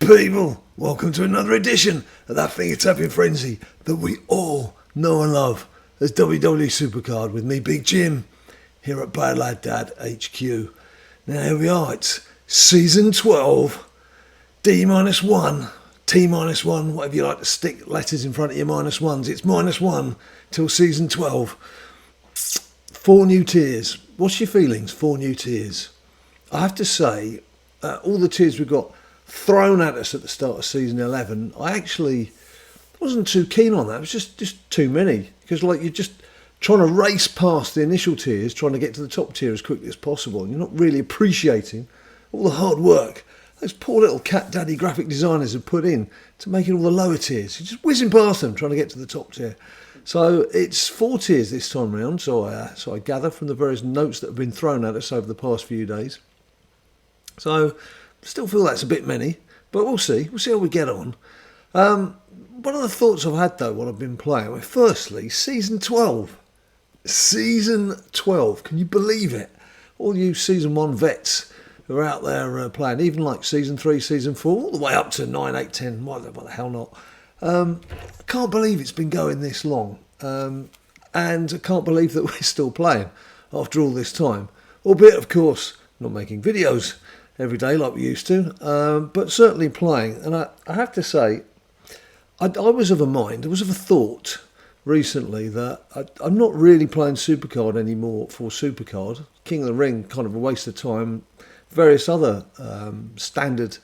people, welcome to another edition of that finger-tapping frenzy that we all know and love as WWE SuperCard with me, Big Jim, here at Bad Lad Dad HQ. Now here we are, it's Season 12, D-1, T-1, whatever you like to stick letters in front of your minus ones. It's -1 till Season 12. 4 new tiers. What's your feelings? 4 new tiers. I have to say, all the tiers we got thrown at us at the start of Season 11, I actually wasn't too keen on that. It was just too many. Because like you're just trying to race past the initial tiers, trying to get to the top tier as quickly as possible. And you're not really appreciating all the hard work those poor little cat daddy graphic designers have put in to making all the lower tiers. You're just whizzing past them, trying to get to the top tier. So it's 4 tiers this time around. So I gather from the various notes that have been thrown at us over the past few days. So still feel that's a bit many, but we'll see. We'll see how we get on. One of the thoughts I've had though, while I've been playing, well, firstly, Season 12. Season 12. Can you believe it? All you Season 1 vets who are out there playing, even like Season 3, Season 4, all the way up to 9, 8, 10, what the hell not. I can't believe it's been going this long. And I can't believe that we're still playing after all this time. Albeit, of course, not making videos every day like we used to, but certainly playing. And I have to say, I was of a mind, I was of a thought recently that I'm not really playing SuperCard anymore for SuperCard. King of the Ring, kind of a waste of time. Various other standard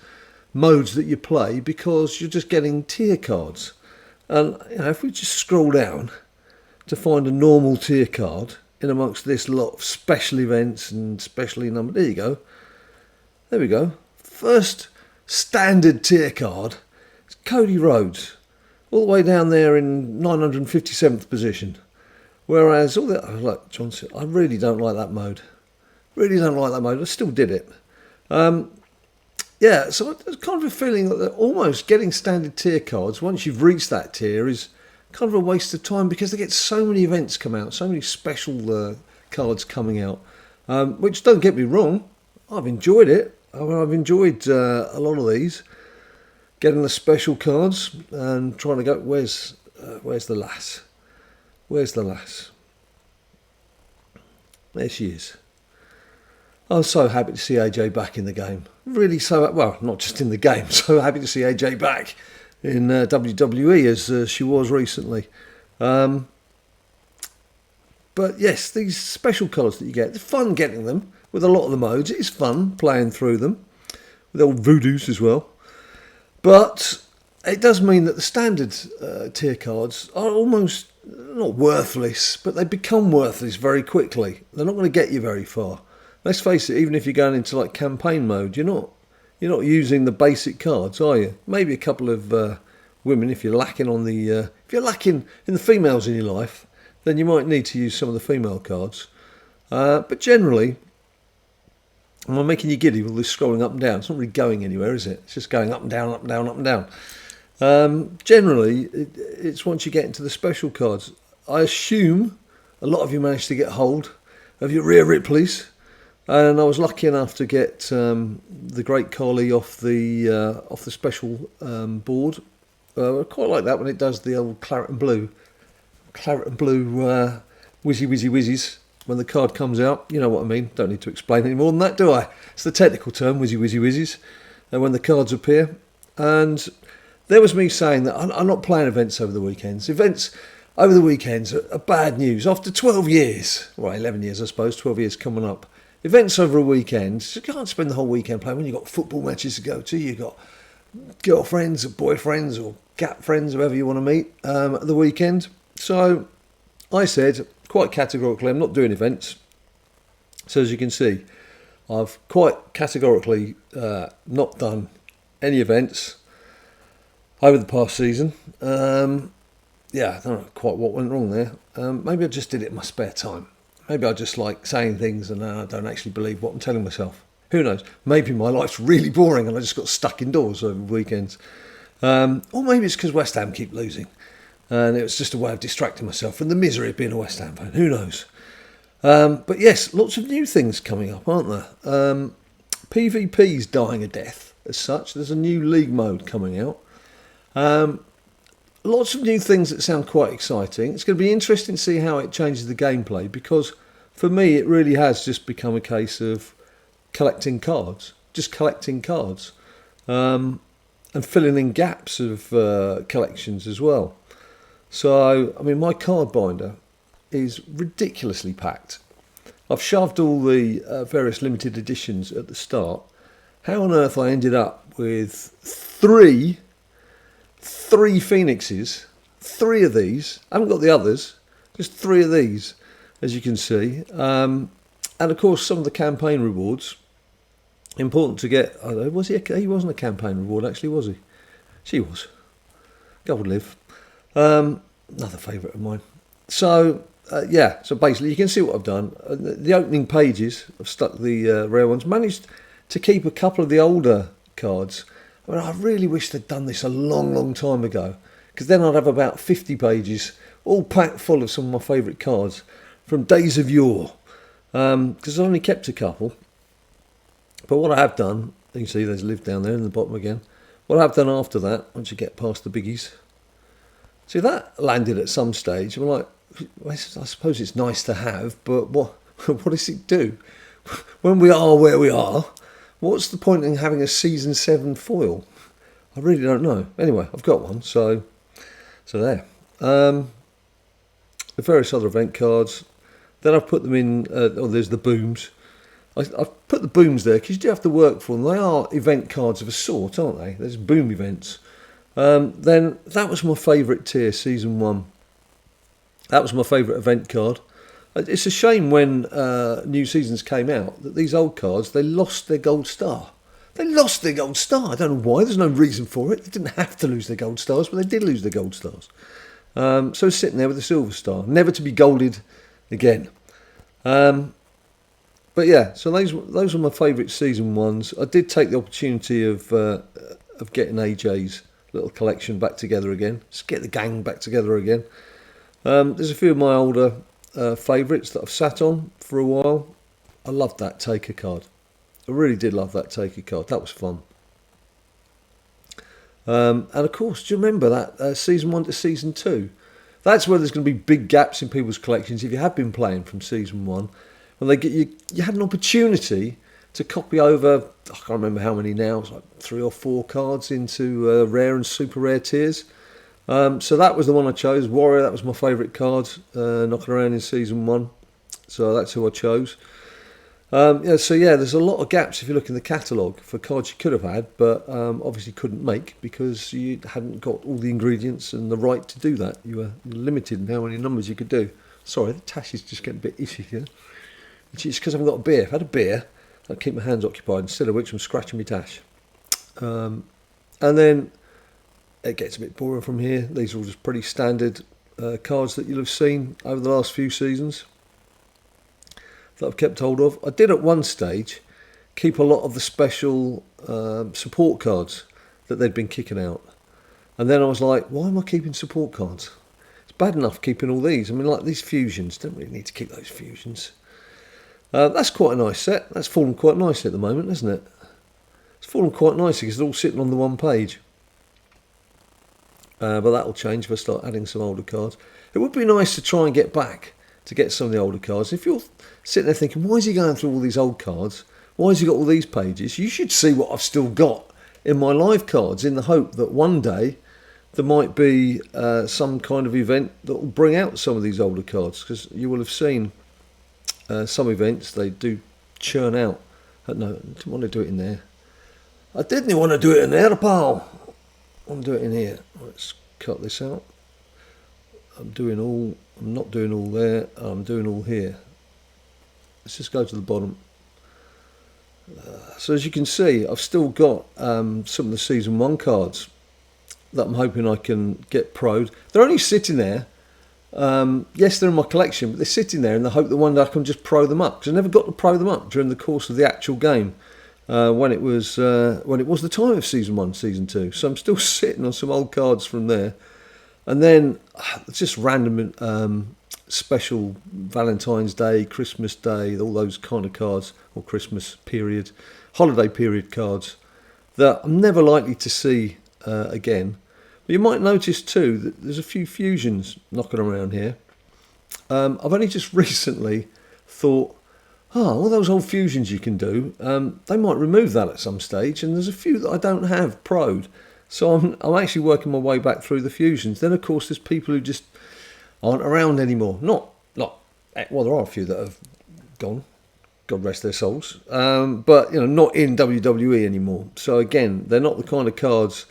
modes that you play because you're just getting tier cards. And you know, if we just scroll down to find a normal tier card in amongst this lot of special events and specially numbered, there you go. There we go. First standard tier card is Cody Rhodes, all the way down there in 957th position. Whereas all that, like Johnson, I really don't like that mode. Really don't like that mode. I still did it. Yeah, so there's kind of a feeling that they're almost getting standard tier cards once you've reached that tier is kind of a waste of time because they get so many events come out, so many special cards coming out, which don't get me wrong, I've enjoyed it. I've enjoyed a lot of these, getting the special cards and trying to go, where's the lass? Where's the lass? There she is. I'm so happy to see AJ back in the game. Really so, well, not just in the game, so happy to see AJ back in WWE as she was recently. But yes, these special cards that you get, it's fun getting them with a lot of the modes. It's fun playing through them with old voodoos as well. But it does mean that the standard tier cards are almost not worthless, but they become worthless very quickly. They're not going to get you very far. Let's face it, even if you're going into like campaign mode, you're not using the basic cards, are you? Maybe a couple of women, if you're lacking on the if you're lacking in the females in your life, then you might need to use some of the female cards. But generally, am I making you giddy with this scrolling up and down? It's not really going anywhere, is it? It's just going up and down, up and down, up and down. Generally, it's once you get into the special cards. I assume a lot of you managed to get hold of your Rhea Ripley's. And I was lucky enough to get the Great Khali off the special board. I quite like that when it does the old claret and blue whizzies when the card comes out. You know what I mean. Don't need to explain any more than that, do I? It's the technical term, whizzies, and when the cards appear. And there was me saying that I'm not playing events over the weekends. Events over the weekends are bad news. After 12 years, well, 11 years I suppose, 12 years coming up. Events over a weekend, you can't spend the whole weekend playing when you've got football matches to go to, you've got girlfriends or boyfriends or gap friends, whoever you want to meet at the weekend. So I said, quite categorically, I'm not doing events. So as you can see, I've quite categorically not done any events over the past season. Yeah, I don't know quite what went wrong there. Maybe I just did it in my spare time. Maybe I just like saying things and I don't actually believe what I'm telling myself. Who knows? Maybe my life's really boring and I just got stuck indoors over weekends. Or maybe it's because West Ham keep losing. And it was just a way of distracting myself from the misery of being a West Ham fan. Who knows? But yes, lots of new things coming up, aren't there? PvP's dying a death as such. There's a new league mode coming out. Lots of new things that sound quite exciting. It's going to be interesting to see how it changes the gameplay, because for me it really has just become a case of collecting cards, just collecting cards, and filling in gaps of collections as well. So, I mean, my card binder is ridiculously packed. I've shoved all the various limited editions at the start. How on earth I ended up with three Phoenixes, 3 of these, I haven't got the others, just 3 of these, as you can see, and of course some of the campaign rewards, important to get. I don't know, was he wasn't a campaign reward actually, was he? She was. God live. Another favourite of mine. So yeah, so basically you can see what I've done. The opening pages, I've stuck the rare ones, managed to keep a couple of the older cards. I mean, I really wish they'd done this a long time ago, because then I'd have about 50 pages all packed full of some of my favourite cards from days of yore, because I only kept a couple. But what I have done, you can see there's Liv down there in the bottom again. What I've done after that, once you get past the biggies, see that landed at some stage. I'm like, I suppose it's nice to have, but what does it do? When we are where we are, what's the point in having a Season 7 foil? I really don't know. Anyway, I've got one, so there. The various other event cards. Then I've put them in, there's the booms. I've put the booms there because you do have to work for them. They are event cards of a sort, aren't they? There's boom events. Then that was my favourite tier, Season 1. That was my favourite event card. It's a shame when new seasons came out that these old cards, they lost their gold star. They lost their gold star. I don't know why. There's no reason for it. They didn't have to lose their gold stars, but they did lose their gold stars. So sitting there with a silver star, never to be golded again. But yeah, so those were my favourite Season 1s. I did take the opportunity of getting AJ's little collection back together again. Just get the gang back together again. There's a few of my older favourites that I've sat on for a while. I loved that Taker card. I really did love that Taker card. That was fun. And of course, do you remember that Season 1 to Season 2? That's where there's going to be big gaps in people's collections. If you have been playing from Season 1, when they get you had an opportunity to copy over, I can't remember how many now, it's like 3 or 4 cards into rare and super rare tiers. So that was the one I chose. Warrior, that was my favourite card, knocking around in Season 1. So that's who I chose. So there's a lot of gaps if you look in the catalogue for cards you could have had, but obviously couldn't make because you hadn't got all the ingredients and the right to do that. You were limited in how many numbers you could do. Sorry, the tash is just getting a bit itchy here. It's because I haven't got a beer. If I had a beer, I'd keep my hands occupied, instead of which I'm scratching my tash. And then it gets a bit boring from here. These are all just pretty standard cards that you'll have seen over the last few seasons that I've kept hold of. I did at one stage keep a lot of the special support cards that they'd been kicking out. And then I was like, why am I keeping support cards? It's bad enough keeping all these. I mean, like these fusions, don't really need to keep those fusions. That's quite a nice set. That's fallen quite nicely at the moment, isn't it? It's fallen quite nicely because it's all sitting on the one page. But that'll change if I start adding some older cards. It would be nice to try and get back to get some of the older cards. If you're sitting there thinking, why is he going through all these old cards? Why has he got all these pages? You should see what I've still got in my live cards, in the hope that one day there might be some kind of event that will bring out some of these older cards, because you will have seen some events, they do churn out. No, I didn't want to do it in there. I didn't want to do it in there, pal. I want to do it in here. Let's cut this out. I'm not doing all there, I'm doing all here. Let's just go to the bottom. So as you can see, I've still got some of the Season 1 cards that I'm hoping I can get pro'd. They're only sitting there. Yes, they're in my collection, but they're sitting there in the hope that one day I can just pro them up, because I never got to pro them up during the course of the actual game when it was the time of Season 1, Season 2. So I'm still sitting on some old cards from there. And then just random special Valentine's Day, Christmas Day, all those kind of cards, or Christmas period, holiday period cards that I'm never likely to see again. But you might notice too that there's a few fusions knocking around here. I've only just recently thought, all those old fusions you can do, they might remove that at some stage, and there's a few that I don't have pro'd. So I'm actually working my way back through the fusions. Then of course there's people who just aren't around anymore. Well, there are a few that have gone, God rest their souls, but not in WWE anymore. So again, they're not the kind of cards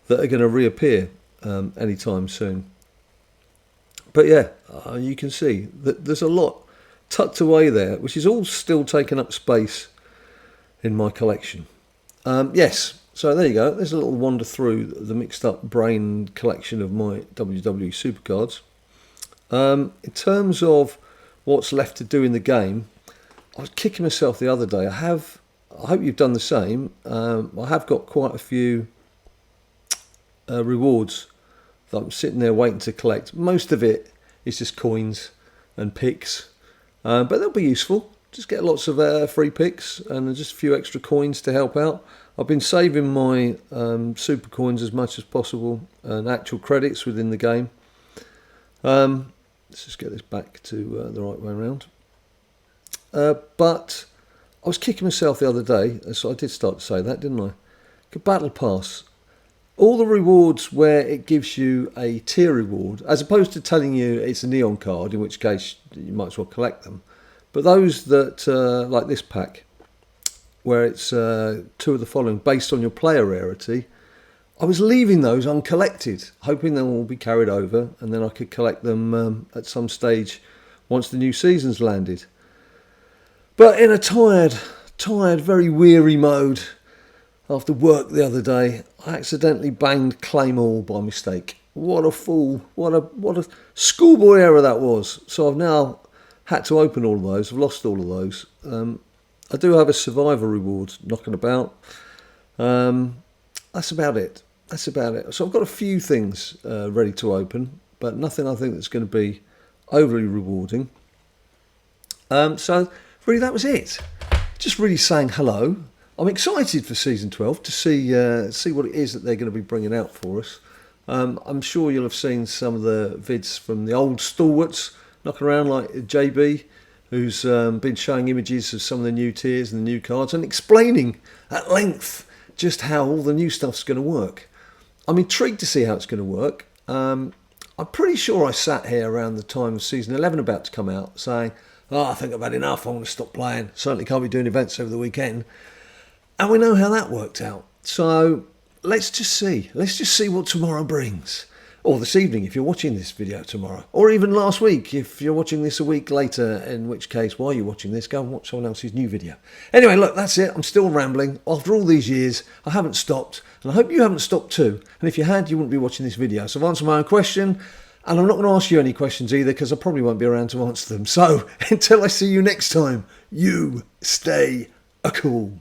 that are going to reappear anytime soon. But yeah, you can see that there's a lot tucked away there, which is all still taking up space in my collection. Yes, so there you go. There's a little wander through the mixed up brain collection of my WWE SuperCards. In terms of what's left to do in the game, I was kicking myself the other day. I hope you've done the same. I have got quite a few rewards that I'm sitting there waiting to collect. Most of it is just coins and picks, but they'll be useful. Just get lots of free picks and just a few extra coins to help out. I've been saving my super coins as much as possible and actual credits within the game. Let's just get this back to the right way around. But I was kicking myself the other day, so I did start to say that, didn't I? Good Battle Pass. All the rewards where it gives you a tier reward, as opposed to telling you it's a neon card, in which case you might as well collect them. But those that, like this pack, where it's two of the following based on your player rarity, I was leaving those uncollected, hoping they'll all be carried over, and then I could collect them at some stage once the new season's landed. But in a tired, very weary mode, after work the other day, I accidentally banged claim all by mistake. What a fool. What a schoolboy error that was. So I've now had to open all of those. I've lost all of those. I do have a survivor reward knocking about. That's about it. So I've got a few things ready to open, but nothing I think that's going to be overly rewarding. So really that was it. Just really saying hello. I'm excited for season 12 to see what it is that they're going to be bringing out for us. I'm sure you'll have seen some of the vids from the old stalwarts knocking around, like JB, who's been showing images of some of the new tiers and the new cards and explaining at length just how all the new stuff's going to work. I'm intrigued to see how it's going to work. I'm pretty sure I sat here around the time of season 11 about to come out saying, I think I've had enough, I want to stop playing. Certainly can't be doing events over the weekend. And we know how that worked out. So let's just see what tomorrow brings. Or this evening if you're watching this video tomorrow. Or even last week if you're watching this a week later, in which case, while you're watching this, go and watch someone else's new video. Anyway, look, that's it. I'm still rambling. After all these years, I haven't stopped. And I hope you haven't stopped too. And if you had, you wouldn't be watching this video. So I've answered my own question. And I'm not going to ask you any questions either, because I probably won't be around to answer them. So until I see you next time, you stay cool.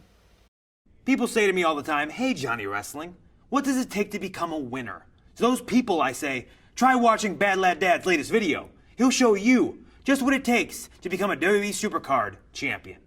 People say to me all the time, hey Johnny Wrestling, what does it take to become a winner? To those people I say, try watching Bad Lad Dad's latest video. He'll show you just what it takes to become a WWE SuperCard champion.